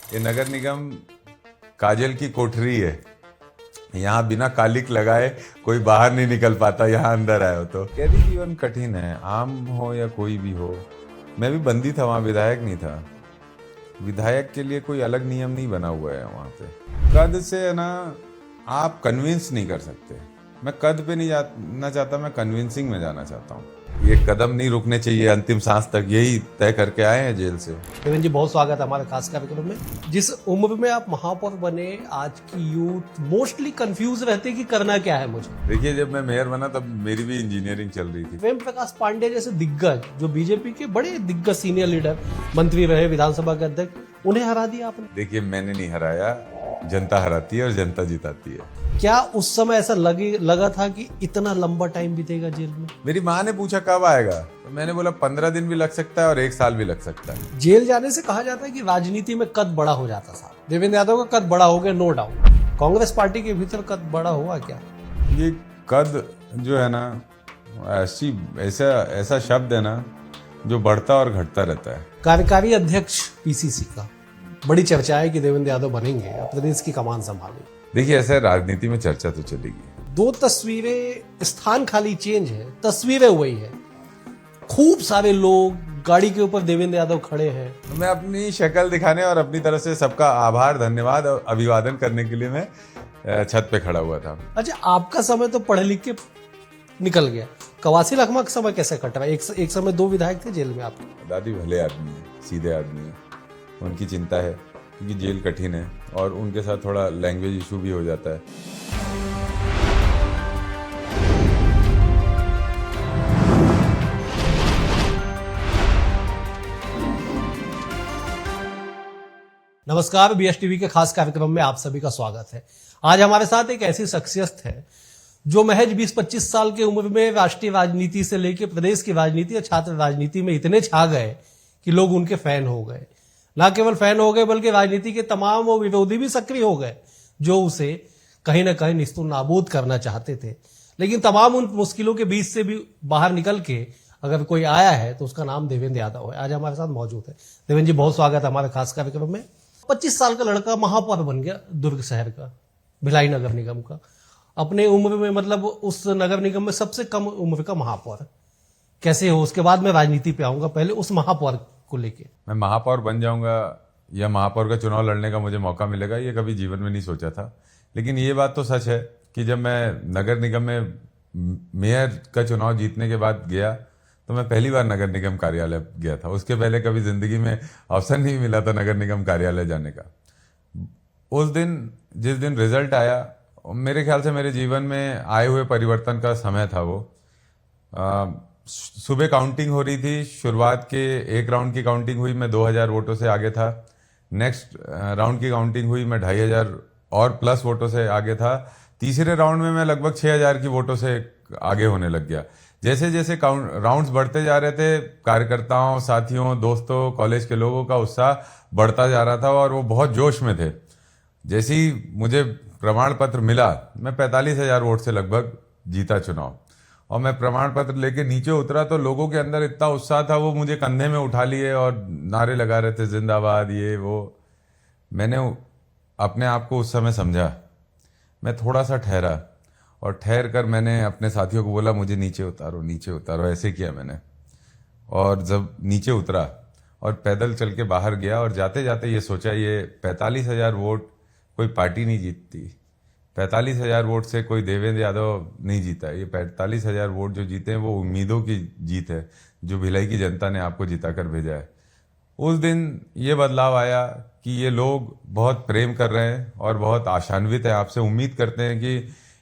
ये नगर निगम काजल की कोठरी है। यहाँ बिना कालिक लगाए कोई बाहर नहीं निकल पाता, यहाँ अंदर आए हो तो। कैदी जीवन कठिन है, आम हो या कोई भी हो। मैं भी बंदी था, वहाँ विधायक नहीं था। विधायक के लिए कोई अलग नियम नहीं बना हुआ है वहाँ पे। कद से है ना, आप कन्विंस नहीं कर सकते। मैं कद पे नहीं जाना चाहता, मैं कन्विंसिंग में जाना चाहता हूँ। ये कदम नहीं रुकने चाहिए अंतिम सांस तक, यही तय करके आए हैं जेल से। देवेंद्र जी, बहुत स्वागत है हमारे खास कार्यक्रम में। जिस उम्र में आप महापौर बने, आज की यूथ मोस्टली कंफ्यूज रहते कि करना क्या है मुझे। देखिए, जब मैं मेयर बना तब मेरी भी इंजीनियरिंग चल रही थी। प्रेम प्रकाश पांडे जैसे दिग्गज, जो बीजेपी के बड़े दिग्गज सीनियर लीडर, मंत्री रहे, विधानसभा के अध्यक्ष, उन्हें हरा दिया आपने। देखिए, मैंने नहीं हराया, जनता हराती है और जनता जिताती है। क्या उस समय ऐसा लगा था कि इतना लंबा टाइम बीतेगा जेल में? मेरी माँ ने पूछा कब आएगा, तो मैंने बोला 15 दिन भी लग सकता है और 1 साल भी लग सकता है। जेल जाने से कहा जाता है कि राजनीति में कद बड़ा हो जाता था। देवेंद्र यादव का कद बड़ा हो गया, नो डाउट। कांग्रेस पार्टी के भीतर कद बड़ा हुआ क्या? ये कद जो है ना, ऐसा शब्द है ना जो बढ़ता और घटता रहता है। कार्यकारी अध्यक्ष पीसीसी का बड़ी चर्चा है कि देवेंद्र यादव बनेंगे, प्रदेश की कमान संभालेंगे। देखिए, ऐसे राजनीति में चर्चा तो चलेगी। 2 तस्वीरें, स्थान खाली चेंज है, तस्वीरें वही है। खूब सारे लोग, गाड़ी के ऊपर देवेंद्र यादव खड़े हैं। तो मैं अपनी शक्ल दिखाने और अपनी तरफ से सबका आभार, धन्यवाद और अभिवादन करने के लिए मैं छत पे खड़ा हुआ था। अच्छा, आपका समय तो पढ़ लिख के निकल गया। कवासी लखमा का समय कैसे कट रहा है? एक समय 2 विधायक थे जेल में आपके। दादी भले आदमी है, सीधे आदमी है। उनकी चिंता है क्योंकि जेल कठिन है और उनके साथ थोड़ा लैंग्वेज इशू भी हो जाता है। नमस्कार, बीएस टीवी के खास कार्यक्रम में आप सभी का स्वागत है। आज हमारे साथ एक ऐसी शख्सियत है जो महज 20-25 साल की उम्र में राष्ट्रीय राजनीति से लेकर प्रदेश की राजनीति और छात्र राजनीति में इतने छा गए कि लोग उनके फैन हो गए। न केवल फैन हो गए बल्कि राजनीति के तमाम वो विरोधी भी सक्रिय हो गए जो उसे कहीं ना कहीं निस्तु नाबूद करना चाहते थे। लेकिन तमाम उन मुश्किलों के बीच से भी बाहर निकल के अगर कोई आया है तो उसका नाम देवेंद्र यादव है। आज हमारे साथ मौजूद है। देवेंद्र जी, बहुत स्वागत है हमारे खास कार्यक्रम में। 25 साल का लड़का महापौर बन गया दुर्ग शहर का, भिलाई नगर निगम का। अपने उम्र में, मतलब उस नगर निगम में सबसे कम उम्र का महापौर कैसे हो? उसके बाद मैं राजनीति पे आऊंगा, पहले उस महापौर को लेके। मैं महापौर बन जाऊंगा या महापौर का चुनाव लड़ने का मुझे मौका मिलेगा, ये कभी जीवन में नहीं सोचा था। लेकिन ये बात तो सच है कि जब मैं नगर निगम में मेयर का चुनाव जीतने के बाद गया तो मैं पहली बार नगर निगम कार्यालय गया था। उसके पहले कभी जिंदगी में अवसर नहीं मिला था नगर निगम कार्यालय जाने का। उस दिन, जिस दिन रिजल्ट आया, मेरे ख्याल से मेरे जीवन में आए हुए परिवर्तन का समय था वो। सुबह काउंटिंग हो रही थी। शुरुआत के 1 राउंड की काउंटिंग हुई, मैं 2000 वोटों से आगे था। नेक्स्ट राउंड की काउंटिंग हुई, मैं 2500 और प्लस वोटों से आगे था। तीसरे राउंड में मैं लगभग 6000 की वोटों से आगे होने लग गया। जैसे जैसे राउंड्स बढ़ते जा रहे थे, कार्यकर्ताओं, साथियों, दोस्तों, कॉलेज के लोगों का उत्साह बढ़ता जा रहा था और वो बहुत जोश में थे। जैसे ही मुझे प्रमाण पत्र मिला, मैं 45,000 वोट से लगभग जीता चुनाव। और मैं प्रमाण पत्र लेके नीचे उतरा तो लोगों के अंदर इतना उत्साह था, वो मुझे कंधे में उठा लिए और नारे लगा रहे थे, जिंदाबाद, ये वो। मैंने अपने आप को उस समय समझा। मैं थोड़ा सा ठहरा और ठहर कर मैंने अपने साथियों को बोला, मुझे नीचे उतारो, नीचे उतारो। ऐसे किया मैंने। और जब नीचे उतरा और पैदल चल के बाहर गया और जाते जाते ये सोचा, ये 45,000 वोट कोई पार्टी नहीं जीतती। 45,000 वोट से कोई देवेंद्र यादव नहीं जीता। ये 45,000 वोट जो जीते हैं वो उम्मीदों की जीत है, जो भिलाई की जनता ने आपको जिताकर भेजा है। उस दिन ये बदलाव आया कि ये लोग बहुत प्रेम कर रहे हैं और बहुत आशान्वित है आपसे। उम्मीद करते हैं कि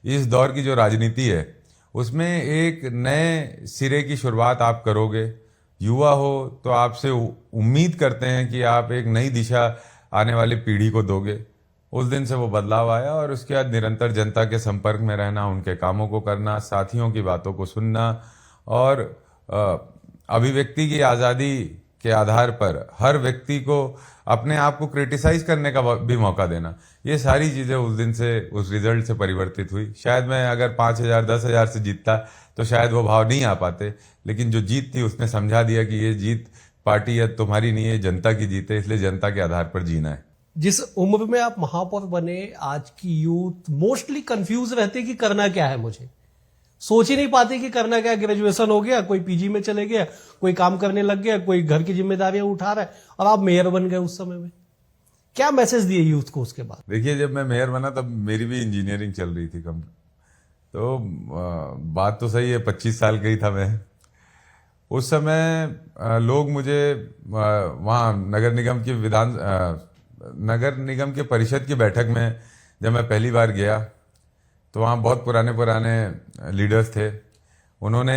इस दौर की जो राजनीति है उसमें एक नए सिरे की शुरुआत आप करोगे। युवा हो तो आपसे उम्मीद करते हैं कि आप एक नई दिशा आने वाली पीढ़ी को दोगे। उस दिन से वो बदलाव आया और उसके बाद निरंतर जनता के संपर्क में रहना, उनके कामों को करना, साथियों की बातों को सुनना और अभिव्यक्ति की आज़ादी के आधार पर हर व्यक्ति को अपने आप को क्रिटिसाइज करने का भी मौका देना, ये सारी चीज़ें उस दिन से, उस रिजल्ट से परिवर्तित हुई। शायद मैं अगर 5,000 10,000 से जीतता तो शायद वो भाव नहीं आ पाते, लेकिन जो जीत थी उसने समझा दिया कि ये जीत पार्टी या तुम्हारी नहीं है, जनता की जीत है, इसलिए जनता के आधार पर जीना है। जिस उम्र में आप महापौर बने, आज की यूथ मोस्टली कंफ्यूज रहते कि करना क्या है, मुझे सोच ही नहीं पाते कि करना क्या है। ग्रेजुएशन हो गया, कोई पीजी में चले गया, कोई काम करने लग गया, कोई घर की जिम्मेदारियां उठा रहा है, और आप मेयर बन गए। उस समय में क्या मैसेज दिए यूथ को उसके बाद? देखिए, जब मैं मेयर बना तब मेरी भी इंजीनियरिंग चल रही थी कम। तो बात तो सही है, 25 साल का ही था मैं उस समय। लोग मुझे वहाँ नगर निगम के परिषद की बैठक में जब मैं पहली बार गया तो वहाँ बहुत पुराने पुराने लीडर्स थे। उन्होंने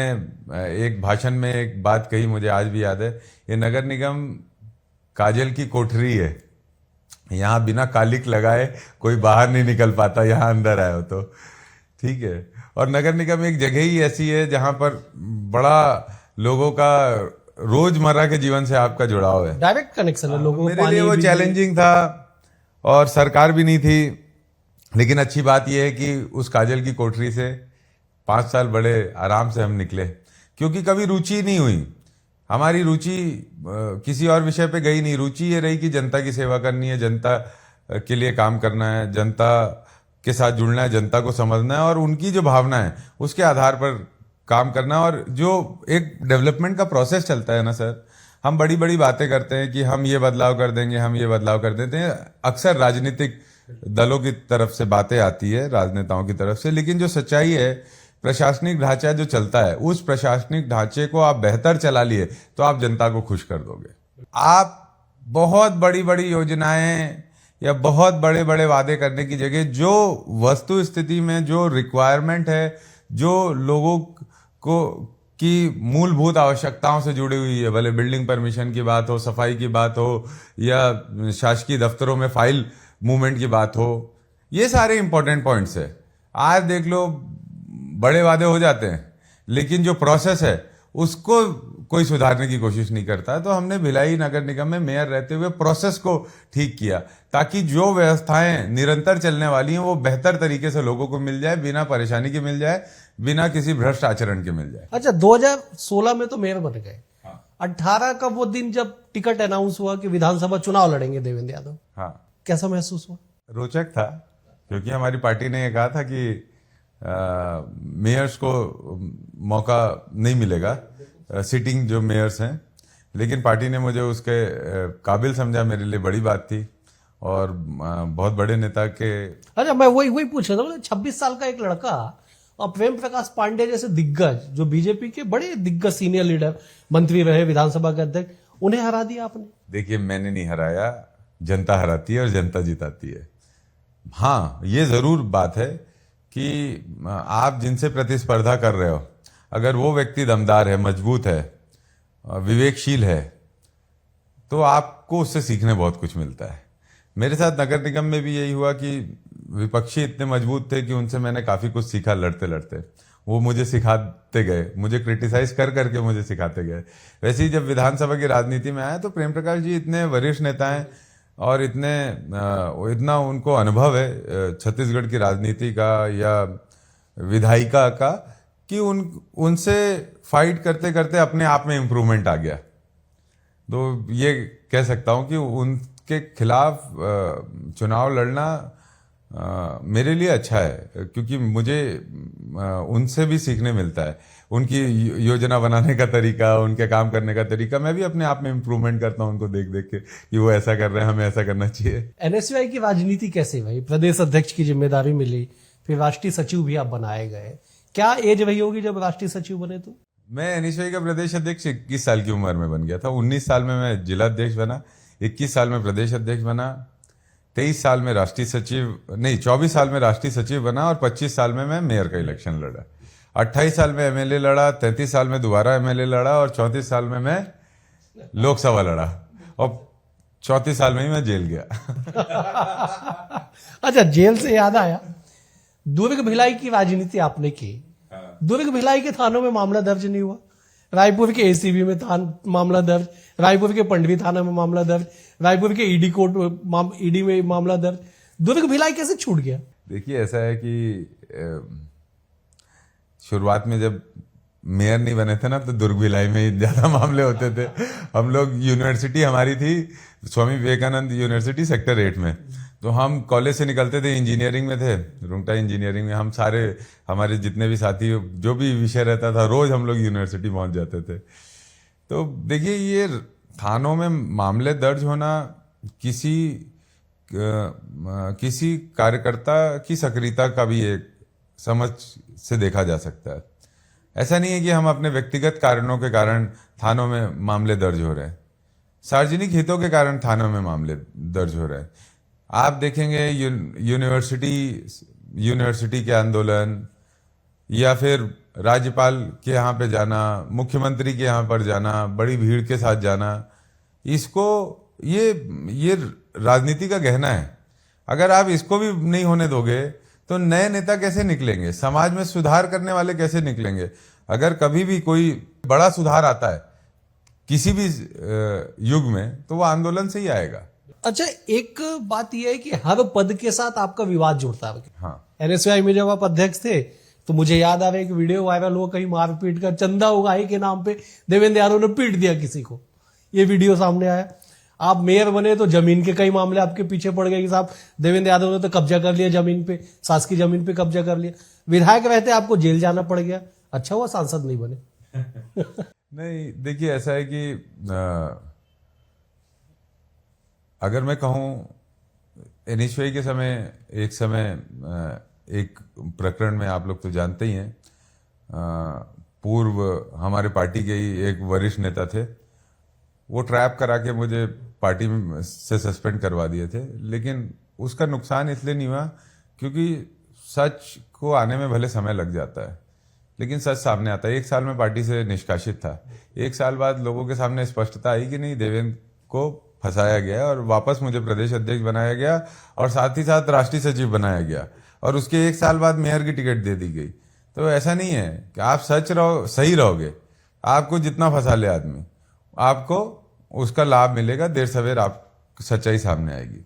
एक भाषण में एक बात कही, मुझे आज भी याद है, ये नगर निगम काजल की कोठरी है, यहाँ बिना कालिक लगाए कोई बाहर नहीं निकल पाता, यहाँ अंदर आए हो तो ठीक है। और नगर निगम एक जगह ही ऐसी है जहाँ पर बड़ा लोगों का रोजमर्रा के जीवन से आपका जुड़ाव है, डायरेक्ट कनेक्शन है लोगों को। मेरे लिए वो चैलेंजिंग था और सरकार भी नहीं थी। लेकिन अच्छी बात यह है कि उस काजल की कोठरी से 5 साल बड़े आराम से हम निकले, क्योंकि कभी रुचि नहीं हुई हमारी। रुचि किसी और विषय पे गई नहीं, रुचि ये रही कि जनता की सेवा करनी है, जनता के लिए काम करना है, जनता के साथ जुड़ना है, जनता को समझना है और उनकी जो भावना है उसके आधार पर काम करना। और जो एक डेवलपमेंट का प्रोसेस चलता है ना सर, हम बड़ी बड़ी बातें करते हैं कि हम ये बदलाव कर देंगे, हम ये बदलाव कर देते हैं। अक्सर राजनीतिक दलों की तरफ से बातें आती है, राजनेताओं की तरफ से, लेकिन जो सच्चाई है, प्रशासनिक ढांचा जो चलता है, उस प्रशासनिक ढांचे को आप बेहतर चला लिए तो आप जनता को खुश कर दोगे। आप बहुत बड़ी बड़ी योजनाएं या बहुत बड़े बड़े वादे करने की जगह जो वस्तु स्थिति में जो रिक्वायरमेंट है, जो लोगों को की मूलभूत आवश्यकताओं से जुड़ी हुई है, भले बिल्डिंग परमिशन की बात हो, सफाई की बात हो या शासकीय दफ्तरों में फाइल मूवमेंट की बात हो, ये सारे इंपॉर्टेंट पॉइंट्स है। आज देख लो, बड़े वादे हो जाते हैं लेकिन जो प्रोसेस है उसको कोई सुधारने की कोशिश नहीं करता। तो हमने भिलाई नगर निगम में मेयर रहते हुए प्रोसेस को ठीक किया ताकि जो व्यवस्थाएं निरंतर चलने वाली हैं वो बेहतर तरीके से लोगों को मिल जाए, बिना परेशानी के मिल जाए, बिना किसी भ्रष्ट आचरण के मिल जाए। अच्छा, 2016 में तो मेयर बन गए। 18 का वो दिन जब टिकट अनाउंस हुआ कि विधानसभा चुनाव लड़ेंगे देवेंद्र यादव, हाँ, कैसा महसूस हुआ? रोचक था, क्योंकि हमारी पार्टी ने ये कहा था कि मेयर्स को मौका नहीं मिलेगा, सिटिंग जो मेयर्स हैं, लेकिन पार्टी ने मुझे उसके काबिल समझा। मेरे लिए बड़ी बात थी और बहुत बड़े नेता के। अच्छा, मैं वही पूछ रहा था, 26 साल का एक लड़का और प्रेम प्रकाश पांडे जैसे दिग्गज, जो बीजेपी के बड़े दिग्गज सीनियर लीडर, मंत्री रहे, विधानसभा के अध्यक्ष, उन्हें हरा दिया आपने। देखिए, मैंने नहीं हराया, जनता हराती है और जनता जिताती है। हाँ, ये जरूर बात है कि आप जिनसे प्रतिस्पर्धा कर रहे हो, अगर वो व्यक्ति दमदार है, मजबूत है, विवेकशील है, तो आपको उससे सीखने बहुत कुछ मिलता है। मेरे साथ नगर निगम में भी यही हुआ कि विपक्षी इतने मजबूत थे कि उनसे मैंने काफी कुछ सीखा लड़ते लड़ते। वो मुझे सिखाते गए, मुझे क्रिटिसाइज कर करके मुझे सिखाते गए। वैसे ही जब विधानसभा की राजनीति में आया तो प्रेम प्रकाश जी इतने वरिष्ठ नेता हैं और इतना उनको अनुभव है छत्तीसगढ़ की राजनीति का या विधायिका का कि उनसे फाइट करते करते अपने आप में इम्प्रूवमेंट आ गया। तो ये कह सकता हूं कि उनके खिलाफ चुनाव लड़ना मेरे लिए अच्छा है, क्योंकि मुझे उनसे भी सीखने मिलता है। उनकी योजना बनाने का तरीका, उनके काम करने का तरीका, मैं भी अपने आप में इम्प्रूवमेंट करता हूं उनको देख देख के कि वो ऐसा कर रहे हैं, हमें ऐसा करना चाहिए। एनएसयूआई की राजनीति कैसे भाई? प्रदेश अध्यक्ष की जिम्मेदारी मिली, फिर राष्ट्रीय सचिव भी आप बनाए गए। क्या एज वही होगी जब राष्ट्रीय सचिव बने? तो मैं एनएसयूआई का प्रदेश अध्यक्ष 21 साल की उम्र में बन गया था। 19 साल में मैं जिला अध्यक्ष बना, 21 साल में प्रदेश अध्यक्ष बना, 23 साल में राष्ट्रीय सचिव नहीं 24 साल में राष्ट्रीय सचिव बना और 25 साल में मैं मेयर का इलेक्शन लड़ा। 28 साल में एमएलए लड़ा, 33 साल में दोबारा एमएलए लड़ा और 34 साल में मैं लोकसभा लड़ा और 34 साल में ही मैं जेल गया। अच्छा, जेल से याद आया, दुर्ग भिलाई की राजनीति आपने की। दुर्ग भिलाई के थानों में मामला दर्ज नहीं हुआ? रायपुर के एसीबी में मामला दर्ज, रायपुर के पंडवी थाना में मामला दर्ज, रायपुर के ईडी में मामला दर्ज। दुर्ग भिलाई कैसे छूट गया? देखिए, ऐसा है कि शुरुआत में जब मेयर नहीं बने थे ना तो दुर्ग भिलाई में ही ज्यादा मामले होते थे। हम लोग यूनिवर्सिटी हमारी थी स्वामी विवेकानंद यूनिवर्सिटी सेक्टर 8 में, तो हम कॉलेज से निकलते थे, इंजीनियरिंग में थे, रुंगटा इंजीनियरिंग में। हम सारे हमारे जितने भी साथी जो भी विषय रहता था रोज हम लोग यूनिवर्सिटी पहुंच जाते थे। तो देखिए ये थानों में मामले दर्ज होना किसी कार्यकर्ता की सक्रियता का भी एक समझ से देखा जा सकता है। ऐसा नहीं है कि हम अपने व्यक्तिगत कारणों के कारण थानों में मामले दर्ज हो रहे हैं, सार्वजनिक हितों के कारण थानों में मामले दर्ज हो रहे हैं। आप देखेंगे यूनिवर्सिटी के आंदोलन या फिर राज्यपाल के यहाँ पे जाना, मुख्यमंत्री के यहाँ पर जाना, बड़ी भीड़ के साथ जाना, इसको ये राजनीति का गहना है। अगर आप इसको भी नहीं होने दोगे तो नए नेता कैसे निकलेंगे, समाज में सुधार करने वाले कैसे निकलेंगे? अगर कभी भी कोई बड़ा सुधार आता है किसी भी युग में तो वो आंदोलन से ही आएगा। अच्छा, एक बात यह है कि हर पद के साथ आपका विवाद जुड़ता है। हाँ, एनएसयूआई में जब आप अध्यक्ष थे तो मुझे याद आ रहा है कि वीडियो वायरल हुआ, कहीं मारपीट का चंदा उगाही के नाम पे देवेंद्र यादव ने पीट दिया किसी को, ये वीडियो सामने आया। आप मेयर बने तो जमीन के कई मामले आपके पीछे पड़ गए कि साहब देवेंद्र यादव ने तो कब्जा कर लिया जमीन पे, शासकीय जमीन पे कब्जा कर लिया। विधायक रहते आपको जेल जाना पड़ गया, अच्छा हुआ सांसद नहीं बने। नहीं, देखिए ऐसा है कि अगर मैं कहूं एनएसयूआई के समय एक प्रकरण में, आप लोग तो जानते ही हैं, पूर्व हमारे पार्टी के ही एक वरिष्ठ नेता थे, वो ट्रैप करा के मुझे पार्टी में से सस्पेंड करवा दिए थे। लेकिन उसका नुकसान इसलिए नहीं हुआ क्योंकि सच को आने में भले समय लग जाता है लेकिन सच सामने आता है। 1 साल में पार्टी से निष्कासित था, 1 साल बाद लोगों के सामने स्पष्टता आई कि नहीं, देवेंद्र को फंसाया गया और वापस मुझे प्रदेश अध्यक्ष बनाया गया और साथ ही साथ राष्ट्रीय सचिव बनाया गया और उसके 1 साल बाद मेयर की टिकट दे दी गई। तो ऐसा नहीं है कि आप सही रहोगे, आपको जितना फंसा ले आदमी आपको उसका लाभ मिलेगा, देर सवेर आप सच्चाई सामने आएगी।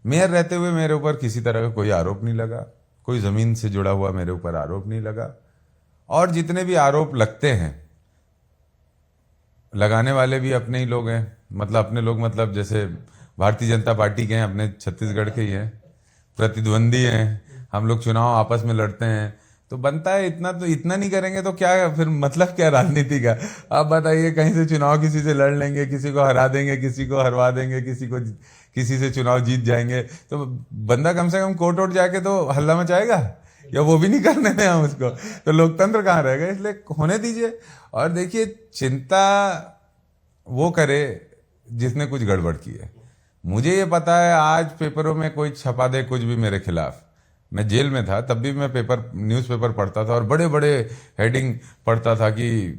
मेयर रहते हुए मेरे ऊपर किसी तरह का कोई आरोप नहीं लगा, कोई जमीन से जुड़ा हुआ मेरे ऊपर आरोप नहीं लगा, और जितने भी आरोप लगते हैं लगाने वाले भी अपने ही लोग हैं, मतलब अपने लोग मतलब जैसे भारतीय जनता पार्टी के हैं, अपने छत्तीसगढ़ के ही हैं, प्रतिद्वंदी हैं, हम लोग चुनाव आपस में लड़ते हैं, तो बनता है इतना। तो इतना नहीं करेंगे तो क्या फिर मतलब क्या राजनीति का? आप बताइए, कहीं से चुनाव किसी से लड़ लेंगे, किसी को हरा देंगे, किसी को हरवा देंगे, किसी से चुनाव जीत जाएंगे, तो बंदा कम से कम कोर्ट वोट जाके तो हल्ला मचाएगा, या वो भी नहीं करने दें हम उसको, तो लोकतंत्र कहाँ रहेगा? इसलिए होने दीजिए। और देखिए, चिंता वो करे जिसने कुछ गड़बड़ की है। मुझे ये पता है, आज पेपरों में कोई छपा दे कुछ भी मेरे खिलाफ, मैं जेल में था तब भी मैं न्यूज़पेपर पढ़ता था और बड़े बड़े हेडिंग पढ़ता था कि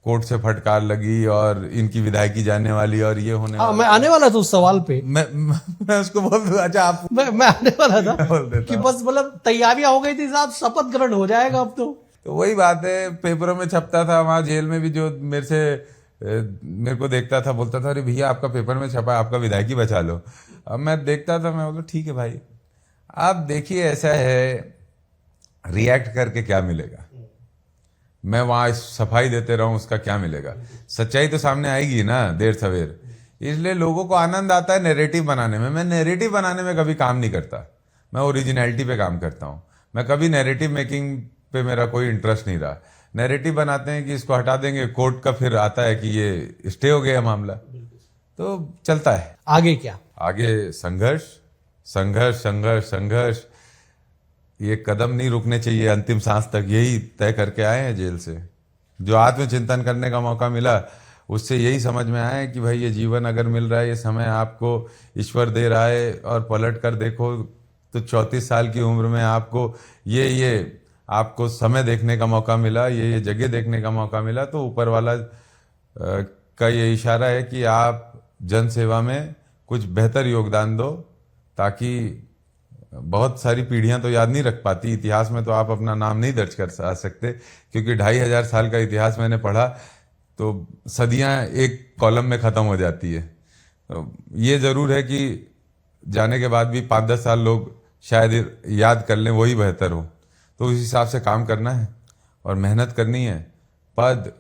कोर्ट से फटकार लगी और इनकी विधायकी जाने वाली और ये होने वाला। मैं आने वाला था उस सवाल पे, मैं उसको बोल दूं, अच्छा आप मैं आने वाला था कि बस मतलब तैयारियां हो गई थी साहब, शपथ ग्रहण हो जाएगा अब तो वही बात है, पेपरों में छपता था, वहां जेल में भी जो मेरे को देखता था बोलता था, अरे भैया आपका पेपर में छपा है, आपका विधायकी बचा लो। अब मैं देखता था, मैं बोला ठीक है भाई। आप देखिए, ऐसा है, रिएक्ट करके क्या मिलेगा? मैं वहां सफाई देते रहूं, उसका क्या मिलेगा? सच्चाई तो सामने आएगी ना देर सवेर। इसलिए लोगों को आनंद आता है नैरेटिव बनाने में। मैं नैरेटिव बनाने में कभी काम नहीं करता, मैं ओरिजिनलिटी पे काम करता हूं। मैं कभी नैरेटिव मेकिंग पे मेरा कोई इंटरेस्ट नहीं रहा। नैरेटिव बनाते हैं कि इसको हटा देंगे, कोर्ट का फिर आता है कि ये स्टे हो गया मामला, तो चलता है। आगे क्या? आगे संघर्ष संघर्ष संघर्ष संघर्ष, ये कदम नहीं रुकने चाहिए अंतिम सांस तक। यही तय करके आए हैं जेल से। जो आत्मचिंतन करने का मौका मिला उससे यही समझ में आया कि भाई ये जीवन अगर मिल रहा है, ये समय आपको ईश्वर दे रहा है, और पलट कर देखो तो 34 साल की उम्र में आपको ये आपको समय देखने का मौका मिला, ये जगह देखने का मौका मिला, तो ऊपर वाला का ये इशारा है कि आप जन सेवा में कुछ बेहतर योगदान दो, ताकि बहुत सारी पीढ़ियां तो याद नहीं रख पाती, इतिहास में तो आप अपना नाम नहीं दर्ज कर सकते, क्योंकि 2500 साल का इतिहास मैंने पढ़ा तो सदियां एक कॉलम में खत्म हो जाती है। तो ये जरूर है कि जाने के बाद भी 5-10 साल लोग शायद याद कर लें, वही बेहतर हो। तो उस हिसाब से काम करना है और मेहनत करनी है, पद,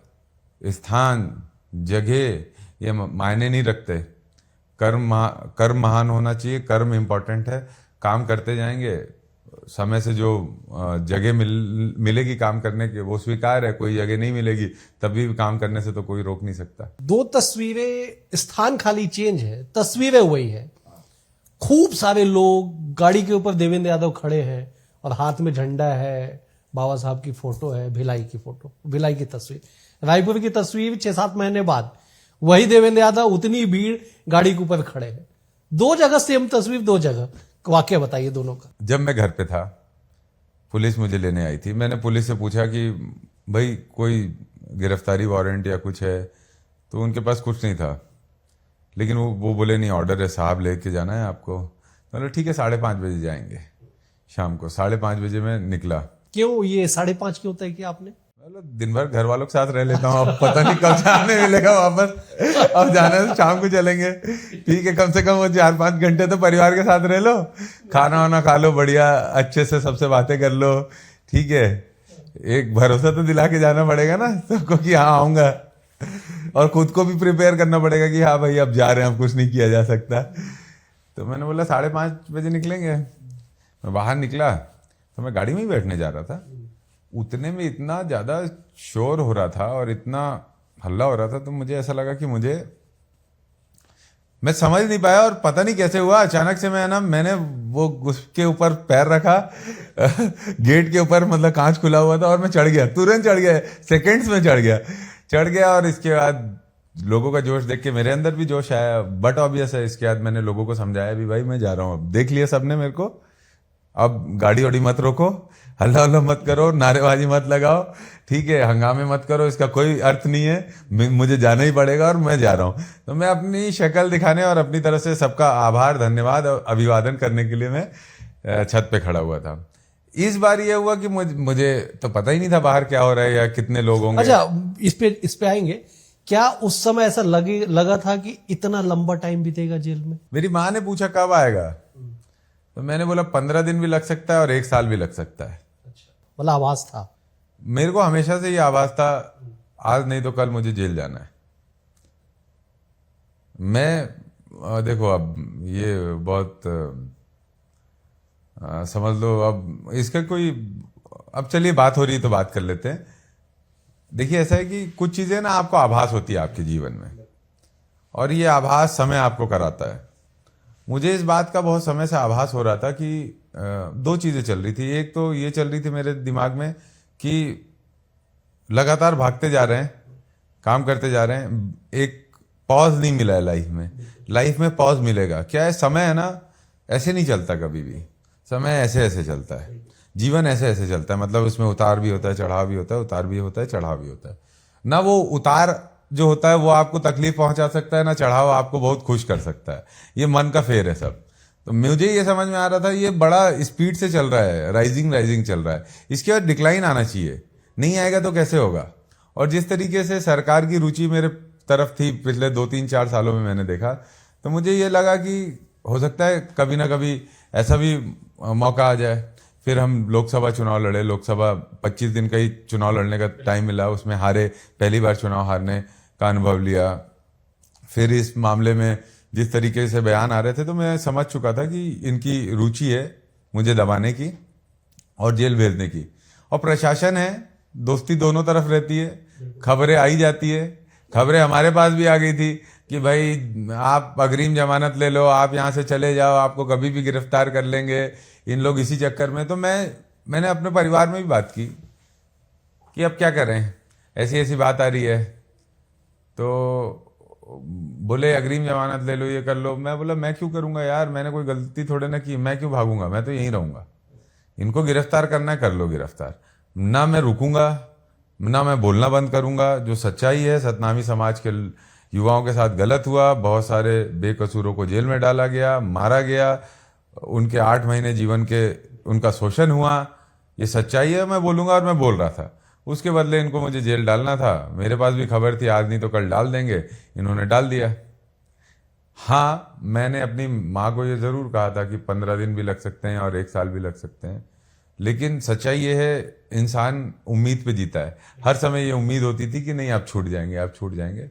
स्थान, जगह ये मायने नहीं रखते। कर्म महान होना चाहिए, कर्म इम्पोर्टेंट है। काम करते जाएंगे, समय से जो जगह मिलेगी काम करने की वो स्वीकार है, कोई जगह नहीं मिलेगी तभी भी काम करने से तो कोई रोक नहीं सकता। दो तस्वीरें, स्थान खाली चेंज है, तस्वीरें वही है। खूब सारे लोग, गाड़ी के ऊपर देवेंद्र यादव खड़े हैं और हाथ में झंडा है, बाबा साहब की फोटो है, भिलाई की फोटो, भिलाई की तस्वीर। रायपुर की तस्वीर 6-7 महीने बाद वही देवेंद्र यादव, उतनी भीड़, गाड़ी के ऊपर खड़े हैं। दो जगह सेम तस्वीर, दो जगह। वाकया बताइए दोनों का। जब मैं घर पे था, पुलिस मुझे लेने आई थी। मैंने पुलिस से पूछा कि भाई कोई गिरफ्तारी वारंट या कुछ है, तो उनके पास कुछ नहीं था। लेकिन वो बोले नहीं, ऑर्डर है साहब, लेके जाना है आपको। तो बोले ठीक है, 5:30 बजे जाएंगे। शाम को 5:30 बजे मैं निकला। क्यों ये 5:30 क्यों तय किया आपने? मतलब दिन भर घर वालों के साथ रह लेता हूँ, अब पता नहीं कब जाने मिलेगा वापस। अब जाना है तो शाम को चलेंगे, ठीक है। कम से कम वो 4-5 घंटे तो परिवार के साथ रह लो, खाना वाना खा लो, बढ़िया अच्छे से सबसे बातें कर लो, ठीक है। एक भरोसा तो दिला के जाना पड़ेगा ना सबको कि हाँ आऊंगा, और खुद को भी प्रिपेयर करना पड़ेगा कि हाँ भाई अब जा रहे हैं, अब कुछ नहीं किया जा सकता। तो मैंने बोला 5:30 बजे निकलेंगे। मैं बाहर निकला तो मैं गाड़ी में ही बैठने जा रहा था, उतने में इतना ज्यादा शोर हो रहा था और इतना हल्ला हो रहा था, तो मुझे ऐसा लगा कि मैं समझ नहीं पाया, और पता नहीं कैसे हुआ, अचानक से मैंने वो उसके ऊपर पैर रखा गेट के ऊपर, मतलब कांच खुला हुआ था, और मैं चढ़ गया, तुरंत चढ़ गया, सेकंड्स में चढ़ गया। और इसके बाद लोगों का जोश देख के मेरे अंदर भी जोश आया, बट ऑब्वियस है। इसके बाद मैंने लोगों को समझाया भी, भाई मैं जा रहा हूँ, अब देख लिया सबने मेरे को, अब गाड़ी वाड़ी मत रोको, हल्ला हल्ला मत करो, नारेबाजी मत लगाओ, ठीक है, हंगामे मत करो, इसका कोई अर्थ नहीं है, मुझे जाना ही पड़ेगा और मैं जा रहा हूँ। तो मैं अपनी शक्ल दिखाने और अपनी तरफ से सबका आभार, धन्यवाद और अभिवादन करने के लिए मैं छत पे खड़ा हुआ था। इस बार ये हुआ कि मुझे तो पता ही नहीं था बाहर क्या हो रहा है या कितने लोग होंगे। अच्छा, इस पे आएंगे। क्या उस समय ऐसा लगा था कि इतना लंबा टाइम बीतेगा जेल में? मेरी माँ ने पूछा कब आएगा, तो मैंने बोला 15 दिन भी लग सकता है और 1 साल भी लग सकता है। मतलब आवाज था मेरे को, हमेशा से ये आवाज था, आज नहीं तो कल मुझे जेल जाना है। मैं देखो, अब ये बहुत समझ लो, अब इसका कोई, अब चलिए बात हो रही है तो बात कर लेते हैं। देखिए ऐसा है कि कुछ चीजें ना आपको आभास होती है आपके जीवन में, और ये आभास समय आपको कराता है। मुझे इस बात का बहुत समय से आभास हो रहा था कि 2 चीजें चल रही थी। एक तो ये चल रही थी मेरे दिमाग में कि लगातार भागते जा रहे हैं, काम करते जा रहे हैं, एक पॉज नहीं मिला है लाइफ में पॉज मिलेगा क्या है? समय है ना, ऐसे नहीं चलता कभी भी, समय ऐसे ऐसे चलता है, जीवन ऐसे ऐसे चलता है। मतलब उसमें उतार भी होता है, चढ़ाव भी होता है, उतार भी होता है, चढ़ाव भी होता है ना। वो उतार जो होता है वो आपको तकलीफ पहुंचा सकता है ना, चढ़ाव आपको बहुत खुश कर सकता है। ये मन का फेर है सब। तो मुझे ये समझ में आ रहा था, ये बड़ा स्पीड से चल रहा है, राइजिंग चल रहा है, इसके बाद डिक्लाइन आना चाहिए, नहीं आएगा तो कैसे होगा। और जिस तरीके से सरकार की रुचि मेरे तरफ थी पिछले 2-3-4 सालों में मैंने देखा, तो मुझे ये लगा कि हो सकता है कभी ना कभी ऐसा भी मौका आ जाए। फिर हम लोकसभा चुनाव लड़े, लोकसभा 25 दिन का ही चुनाव लड़ने का टाइम मिला, उसमें हारे, पहली बार चुनाव हारने का अनुभव लिया। फिर इस मामले में जिस तरीके से बयान आ रहे थे, तो मैं समझ चुका था कि इनकी रुचि है मुझे दबाने की और जेल भेजने की। और प्रशासन है, दोस्ती दोनों तरफ रहती है, खबरें आई जाती है। खबरें हमारे पास भी आ गई थी कि भाई आप अग्रिम जमानत ले लो, आप यहाँ से चले जाओ, आपको कभी भी गिरफ्तार कर लेंगे इन लोग इसी चक्कर में। तो मैंने अपने परिवार में भी बात की कि अब क्या करें, ऐसी ऐसी बात आ रही है। तो बोले अग्रिम जमानत ले लो, ये कर लो। मैं बोला मैं क्यों करूंगा यार, मैंने कोई गलती थोड़े ना की, मैं क्यों भागूंगा, मैं तो यहीं रहूंगा। इनको गिरफ्तार करना है कर लो गिरफ्तार, ना मैं रुकूंगा, ना मैं बोलना बंद करूंगा। जो सच्चाई है, सतनामी समाज के युवाओं के साथ गलत हुआ, बहुत सारे बेकसूरों को जेल में डाला गया, मारा गया, उनके 8 महीने जीवन के उनका शोषण हुआ, ये सच्चाई है, मैं बोलूंगा और मैं बोल रहा था। उसके बदले इनको मुझे जेल डालना था, मेरे पास भी खबर थी आज नहीं तो कल डाल देंगे, इन्होंने डाल दिया। हाँ, मैंने अपनी माँ को ये जरूर कहा था कि 15 दिन भी लग सकते हैं और 1 साल भी लग सकते हैं, लेकिन सच्चाई ये है, इंसान उम्मीद पे जीता है। हर समय ये उम्मीद होती थी कि नहीं, आप छूट जाएंगे, आप छूट जाएंगे।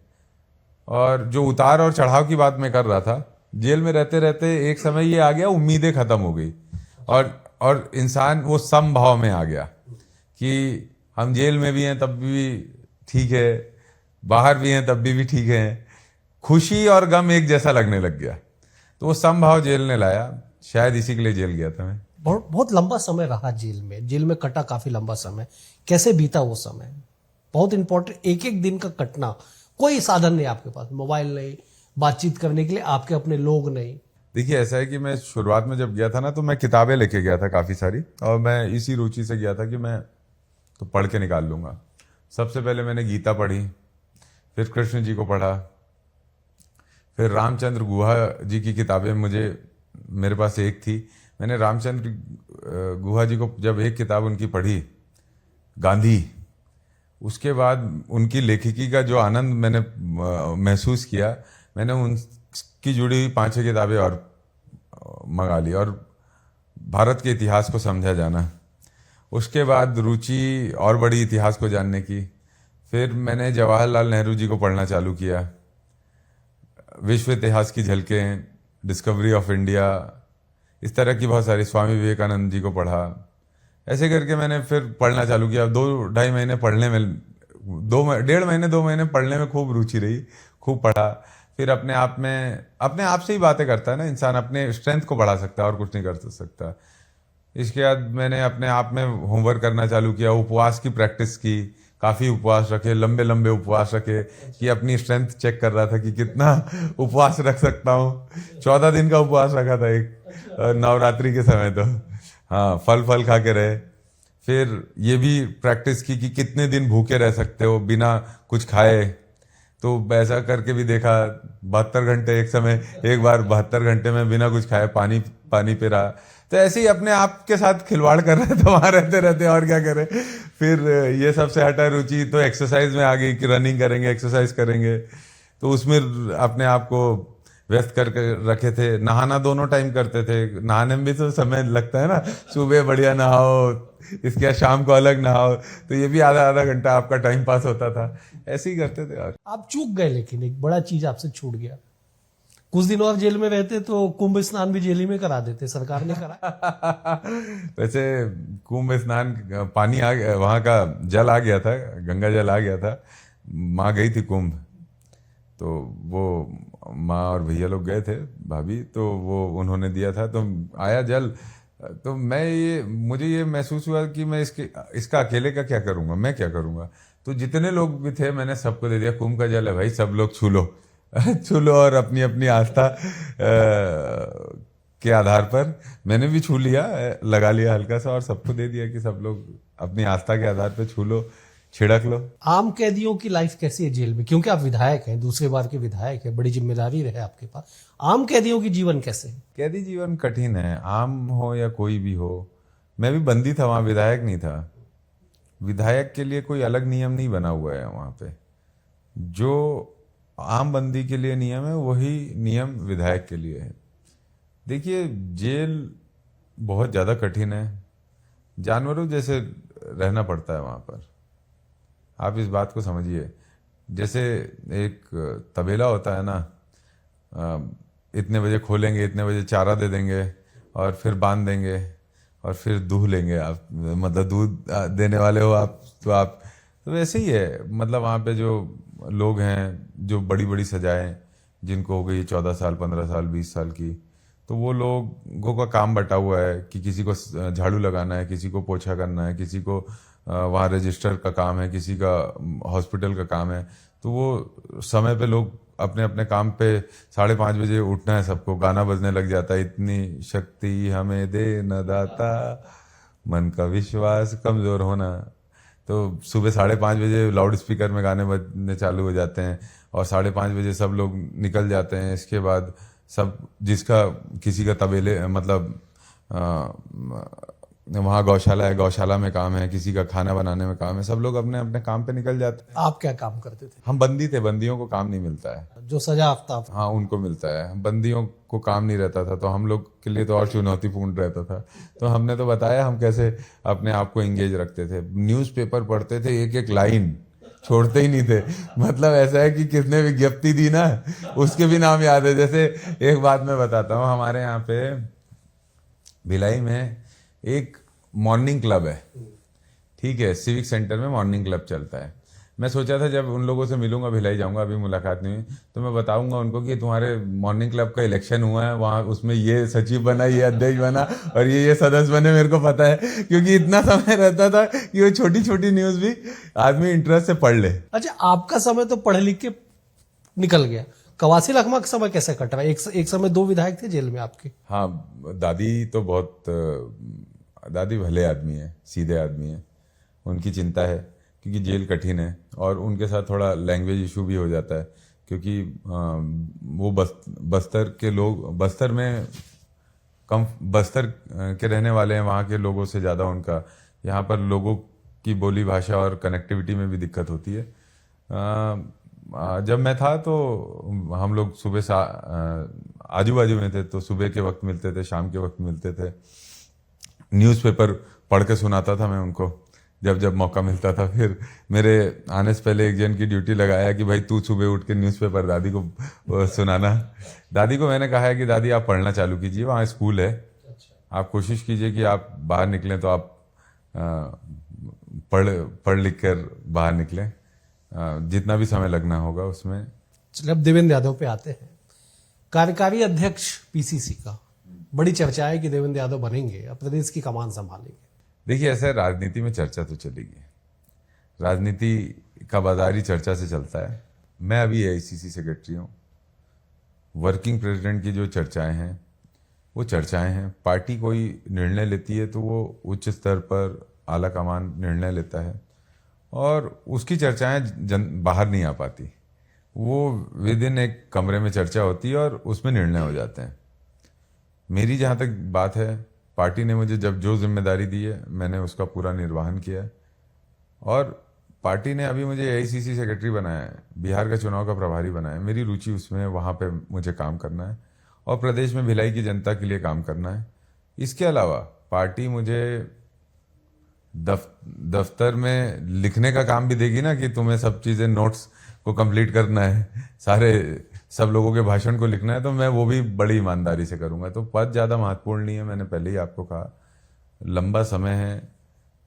और जो उतार और चढ़ाव की बात मैं कर रहा था, जेल में रहते रहते एक समय ये आ गया, उम्मीदें खत्म हो गई और इंसान वो समभाव में आ गया कि हम जेल में भी हैं तब भी ठीक है, बाहर भी हैं तब भी ठीक है। खुशी और गम एक जैसा लगने लग गया, तो वो समभाव जेल ने लाया। शायद इसी के लिए जेल गया था मैं। बहुत बहुत लंबा समय रहा जेल में कटा काफी लंबा समय। कैसे बीता वो समय? बहुत इंपॉर्टेंट, एक एक दिन का कटना। कोई साधन नहीं आपके पास, मोबाइल नहीं, बातचीत करने के लिए आपके अपने लोग नहीं। देखिए, ऐसा है कि मैं शुरुआत में जब गया था ना, तो मैं किताबें लेके गया था काफ़ी सारी, और मैं इसी रुचि से गया था कि मैं तो पढ़ के निकाल लूँगा। सबसे पहले मैंने गीता पढ़ी, फिर कृष्ण जी को पढ़ा, फिर रामचंद्र गुहा जी की किताबें मेरे पास एक थी। मैंने रामचंद्र गुहा जी को जब एक किताब उनकी पढ़ी, गांधी, उसके बाद उनकी लेखिकी का जो आनंद मैंने महसूस किया, मैंने उनकी जुड़ी हुई 5-6 किताबें और मंगा ली, और भारत के इतिहास को समझा जाना। उसके बाद रुचि और बड़ी इतिहास को जानने की। फिर मैंने जवाहरलाल नेहरू जी को पढ़ना चालू किया, विश्व इतिहास की झलकें, डिस्कवरी ऑफ इंडिया, इस तरह की बहुत सारी, स्वामी विवेकानंद जी को पढ़ा। ऐसे करके मैंने फिर पढ़ना चालू किया। 2-2.5 महीने पढ़ने में, 2 महीने पढ़ने में खूब रुचि रही, खूब पढ़ा। फिर अपने आप से ही बातें करता है ना इंसान, अपने स्ट्रेंथ को बढ़ा सकता है और कुछ नहीं कर सकता। इसके बाद मैंने अपने आप में होमवर्क करना चालू किया, उपवास की प्रैक्टिस की, काफ़ी उपवास रखे, लंबे लंबे उपवास रखे, कि अपनी स्ट्रेंथ चेक कर रहा था कि कितना उपवास रख सकता हूँ। 14 दिन का उपवास रखा था एक नवरात्रि के समय, तो हाँ, फल खा के रहे। फिर ये भी प्रैक्टिस की कि कितने दिन भूखे रह सकते हो बिना कुछ खाए, तो ऐसा करके भी देखा। 72 घंटे, एक समय एक बार 72 घंटे में बिना कुछ खाए पानी पी रहा। तो ऐसे ही अपने आप के साथ खिलवाड़ कर रहे थे वहां रहते रहते, और क्या करें। फिर ये सबसे हटा रुचि तो एक्सरसाइज में आ गई कि रनिंग करेंगे, एक्सरसाइज करेंगे, तो उसमें अपने आप को व्यस्त करके रखे थे। नहाना दोनों टाइम करते थे, नहाने में भी तो समय लगता है ना, सुबह बढ़िया नहाओ, इसके बाद शाम को अलग नहाओ, तो ये भी आधा घंटा आपका टाइम पास होता था। ऐसे ही करते थे। आप चूक गए, लेकिन एक बड़ा चीज आपसे छूट गया। कुछ दिन और जेल में रहते तो कुंभ स्नान भी जेल ही में करा देते, सरकार ने करा। वैसे कुंभ स्नान, पानी आ गया, वहाँ का जल आ गया था, गंगा जल आ गया था। माँ गई थी कुंभ, तो वो माँ और भैया लोग गए थे, भाभी, तो वो उन्होंने दिया था, तो आया जल। तो मुझे ये महसूस हुआ कि मैं इसका अकेले का क्या करूँगा, मैं क्या करूँगा। तो जितने लोग भी थे मैंने सबको दे दिया। कुंभ का जल है भाई, सब लोग छू लो छू लो। और अपनी अपनी आस्था के आधार पर मैंने भी छू लिया, लगा लिया हल्का सा, और सबको दे दिया कि सब लोग अपनी आस्था के आधार पर छू लो, छिड़क लो। आम कैदियों की लाइफ कैसी है जेल में? क्योंकि आप विधायक हैं, दूसरे बार के विधायक हैं, बड़ी जिम्मेदारी रहे आपके पास। आम कैदियों की जीवन कैसे है? कैदी जीवन कठिन है, आम हो या कोई भी हो। मैं भी बंदी था वहाँ, विधायक नहीं था। विधायक के लिए कोई अलग नियम नहीं बना हुआ है वहाँ पे। जो आम बंदी के लिए नियम है, वही नियम विधायक के लिए है। देखिए, जेल बहुत ज़्यादा कठिन है, जानवरों जैसे रहना पड़ता है वहाँ पर। आप इस बात को समझिए, जैसे एक तबेला होता है ना, इतने बजे खोलेंगे, इतने बजे चारा दे देंगे, और फिर बांध देंगे, और फिर दूह लेंगे आप, मतलब दूध देने वाले हो आप, तो वैसे ही है। मतलब वहाँ पे जो लोग हैं, जो बड़ी बड़ी सजाएं जिनको हो गई 14 साल, 15 साल, 20 साल की, तो वो लोगों का काम बटा हुआ है कि किसी को झाड़ू लगाना है, किसी को पोछा करना है, किसी को वहाँ रजिस्टर का काम है, किसी का हॉस्पिटल का काम है। तो वो समय पे लोग अपने अपने काम पे 5:30 बजे उठना है सबको, गाना बजने लग जाता है, इतनी शक्ति हमें दे न दाता, मन का विश्वास कमजोर होना। तो सुबह 5:30 बजे लाउड स्पीकर में गाने बजने चालू हो जाते हैं, और 5:30 बजे सब लोग निकल जाते हैं। इसके बाद सब, किसी का तबेले, मतलब वहाँ गौशाला है, गौशाला में काम है, किसी का खाना बनाने में काम है, सब लोग अपने अपने काम पे निकल जाते हैं। आप क्या काम करते थे? हम बंदी थे, बंदियों को काम नहीं मिलता है। जो सजा आफ्ताब। हाँ, उनको मिलता है, बंदियों को काम नहीं रहता था, तो हम लोग के लिए तो और चुनौतीपूर्ण रहता था। तो हमने तो बताया हम कैसे अपने आप को एंगेज रखते थे। न्यूज़पेपर पढ़ते थे, एक एक लाइन छोड़ते ही नहीं थे। मतलब ऐसा है कि किसने विज्ञप्ति दी ना, उसके भी नाम याद है। जैसे एक बात मैं बताता हूँ, हमारे यहाँ पे भिलाई में एक मॉर्निंग क्लब है, ठीक है, सिविक सेंटर में मॉर्निंग क्लब चलता है। मैं सोचा था जब उन लोगों से मिलूंगा, भिलाई जाऊंगा, अभी मुलाकात नहीं हुई, तो मैं बताऊंगा उनको कि तुम्हारे मॉर्निंग क्लब का इलेक्शन हुआ है, वहाँ उसमें ये सचिव बना, ये अध्यक्ष बना और ये सदस्य बने, मेरे को पता है। क्योंकि इतना समय रहता था कि वो छोटी छोटी न्यूज़ भी आदमी इंटरेस्ट से पढ़ ले। अच्छा, आपका समय तो पढ़ लिख के निकल गया, कवासी लखमा का समय कैसे कट रहा है? एक समय 2 विधायक थे जेल में आपके। हाँ, दादी तो बहुत दादी भले आदमी है, सीधे आदमी है। उनकी चिंता है क्योंकि जेल कठिन है और उनके साथ थोड़ा लैंग्वेज इशू भी हो जाता है, क्योंकि वो बस्तर के लोग, बस्तर में कम, बस्तर के रहने वाले हैं, वहाँ के लोगों से ज़्यादा उनका यहाँ पर लोगों की बोली भाषा और कनेक्टिविटी में भी दिक्कत होती है। जब मैं था तो हम लोग सुबह आजू बाजू में थे, तो सुबह के वक्त मिलते थे, शाम के वक्त मिलते थे। न्यूज़पेपर पढ़ के सुनाता था मैं उनको जब जब मौका मिलता था। फिर मेरे आने से पहले एक जन की ड्यूटी लगाया कि भाई तू सुबह उठ के न्यूज़पेपर दादी को सुनाना। दादी को मैंने कहा है कि दादी आप पढ़ना चालू कीजिए, वहाँ स्कूल है, आप कोशिश कीजिए कि आप बाहर निकलें तो आप पढ़ लिख कर बाहर निकलें, जितना भी समय लगना होगा उसमें। चलिए अब देवेंद्र यादव पे आते हैं। कार्यकारी अध्यक्ष पीसीसी का बड़ी चर्चा है कि देवेंद्र यादव बनेंगे, अब प्रदेश की कमान संभालेंगे। देखिए, ऐसा है, राजनीति में चर्चा तो चलेगी, राजनीति का बाजारी चर्चा से चलता है। मैं अभी एआईसीसी सेक्रेटरी हूँ। वर्किंग प्रेसिडेंट की जो चर्चाएं हैं वो चर्चाएं हैं। पार्टी कोई निर्णय लेती है तो वो उच्च स्तर पर आला कमान निर्णय लेता है और उसकी चर्चाएं बाहर नहीं आ पाती। वो विद इन एक कमरे में चर्चा होती है और उसमें निर्णय हो जाते हैं। मेरी जहाँ तक बात है, पार्टी ने मुझे जब जो जिम्मेदारी दी है मैंने उसका पूरा निर्वहन किया है और पार्टी ने अभी मुझे एआईसीसी सेक्रेटरी बनाया है, बिहार का चुनाव का प्रभारी बनाया है। मेरी रुचि उसमें है, वहाँ पे मुझे काम करना है और प्रदेश में भिलाई की जनता के लिए काम करना है। इसके अलावा पार्टी मुझे दफ्तर में लिखने का काम भी देगी ना, कि तुम्हें सब चीज़ें, नोट्स को कंप्लीट करना है, सब लोगों के भाषण को लिखना है, तो मैं वो भी बड़ी ईमानदारी से करूँगा। तो पद ज़्यादा महत्वपूर्ण नहीं है, मैंने पहले ही आपको कहा। लंबा समय है,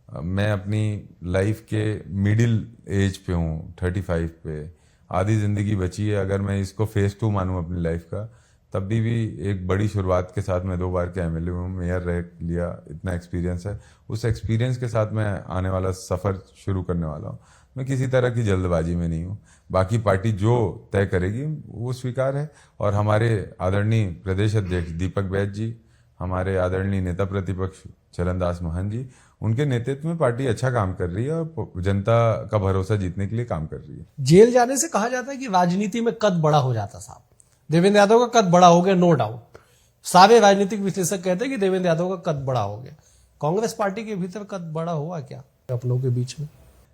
मैं अपनी लाइफ के मिडिल एज पे हूँ, 35 पे, आधी ज़िंदगी बची है। अगर मैं इसको फेज़ 2 मानूँ अपनी लाइफ का, तब भी एक बड़ी शुरुआत के साथ मैं 2 बार के एमएलए हूँ, मेयर रह लिया, इतना एक्सपीरियंस है। उस एक्सपीरियंस के साथ मैं आने वाला सफ़र शुरू करने वाला हूँ। मैं किसी तरह की जल्दबाजी में नहीं हूँ। बाकी पार्टी जो तय करेगी वो स्वीकार है। और हमारे आदरणीय प्रदेश अध्यक्ष दीपक बैज जी, हमारे आदरणीय नेता प्रतिपक्ष चरणदास महंत जी, उनके नेतृत्व में पार्टी अच्छा काम कर रही है और जनता का भरोसा जीतने के लिए काम कर रही है। जेल जाने से कहा जाता है कि राजनीति में कद बड़ा हो जाता साहब। देवेंद्र यादव का कद बड़ा हो गया, नो डाउट। सारे राजनीतिक विश्लेषक कहते हैं कि देवेंद्र यादव का कद बड़ा हो गया। कांग्रेस पार्टी के भीतर कद बड़ा हुआ क्या अपनों के बीच में?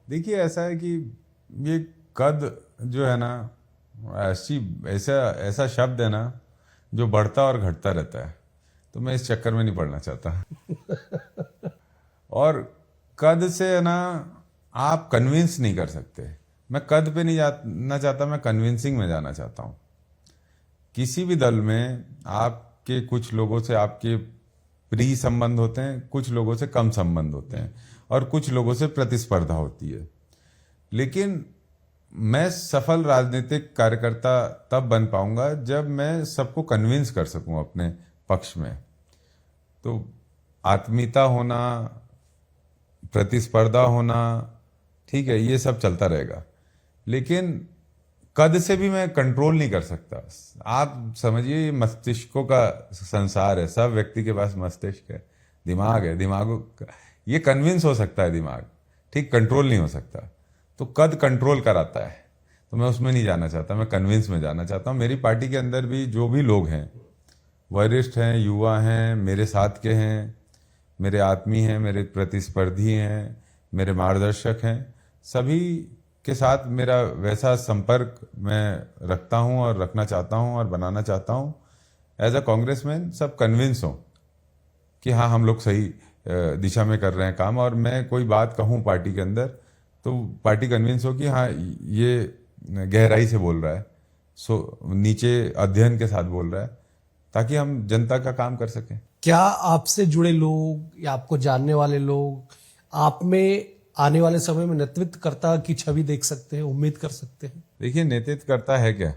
देखिए, ऐसा है कि ये कद जो है ना, ऐसा शब्द है ना जो बढ़ता और घटता रहता है, तो मैं इस चक्कर में नहीं पड़ना चाहता। और कद से है ना आप कन्विंस नहीं कर सकते। मैं कद पे नहीं जाना चाहता, मैं कन्विंसिंग में जाना चाहता हूँ। किसी भी दल में आपके कुछ लोगों से आपके प्रिय संबंध होते हैं, कुछ लोगों से कम संबंध होते हैं और कुछ लोगों से प्रतिस्पर्धा होती है। लेकिन मैं सफल राजनीतिक कार्यकर्ता तब बन पाऊंगा जब मैं सबको कन्विंस कर सकूं अपने पक्ष में। तो आत्मीयता होना, प्रतिस्पर्धा होना, ठीक है, ये सब चलता रहेगा, लेकिन कद से भी मैं कंट्रोल नहीं कर सकता। आप समझिए, मस्तिष्कों का संसार है, सब व्यक्ति के पास मस्तिष्क है, दिमाग है, ये कन्विंस हो सकता है दिमाग, ठीक, कंट्रोल नहीं हो सकता। तो कद कंट्रोल कराता है, तो मैं उसमें नहीं जाना चाहता, मैं कन्विंस में जाना चाहता हूँ। मेरी पार्टी के अंदर भी जो भी लोग हैं, वरिष्ठ हैं, युवा हैं, मेरे साथ के हैं, मेरे आत्मीय हैं, मेरे प्रतिस्पर्धी हैं, मेरे मार्गदर्शक हैं, सभी के साथ मेरा वैसा संपर्क मैं रखता हूं और रखना चाहता हूं और बनाना चाहता हूं एज अ कांग्रेसमैन। सब कन्विंस हो कि हाँ हम लोग सही दिशा में कर रहे हैं काम, और मैं कोई बात कहूं पार्टी के अंदर तो पार्टी कन्विंस हो कि हाँ ये गहराई से बोल रहा है, नीचे अध्ययन के साथ बोल रहा है, ताकि हम जनता का काम कर सकें। क्या आपसे जुड़े लोग या आपको जानने वाले लोग आप में आने वाले समय में नेतृत्वकर्ता की छवि देख सकते हैं, उम्मीद कर सकते हैं? देखिए, नेतृत्व करता है क्या,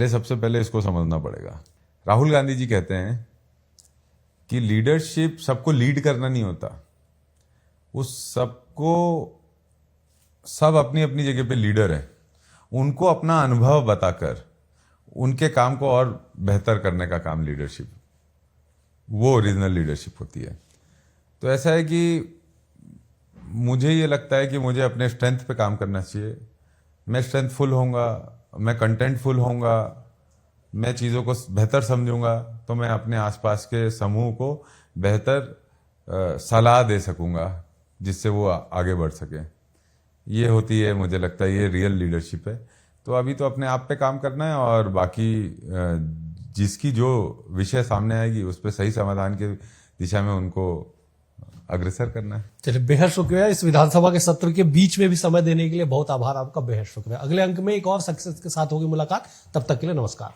सबसे पहले इसको समझना पड़ेगा। राहुल गांधी जी कहते हैं कि लीडरशिप सबको लीड करना नहीं होता, उस सबको, सब अपनी अपनी जगह पे लीडर है, उनको अपना अनुभव बताकर उनके काम को और बेहतर करने का काम लीडरशिप, वो ओरिजिनल लीडरशिप होती है। तो ऐसा है कि मुझे ये लगता है कि मुझे अपने स्ट्रेंथ पे काम करना चाहिए। मैं स्ट्रेंथफुल होऊंगा, मैं कंटेंटफुल होऊंगा, मैं चीज़ों को बेहतर समझूंगा, तो मैं अपने आसपास के समूह को बेहतर सलाह दे सकूंगा जिससे वो आगे बढ़ सके। ये होती है, मुझे लगता है ये रियल लीडरशिप है। तो अभी तो अपने आप पे काम करना है, और बाकी जिसकी जो विषय सामने आएगी उस पर सही समाधान की दिशा में उनको अग्रसर करना है। चलिए, बेहद शुक्रिया। इस विधानसभा के सत्र के बीच में भी समय देने के लिए बहुत आभार आपका, बेहद शुक्रिया। अगले अंक में एक और सक्सेस के साथ होगी मुलाकात, तब तक के लिए नमस्कार।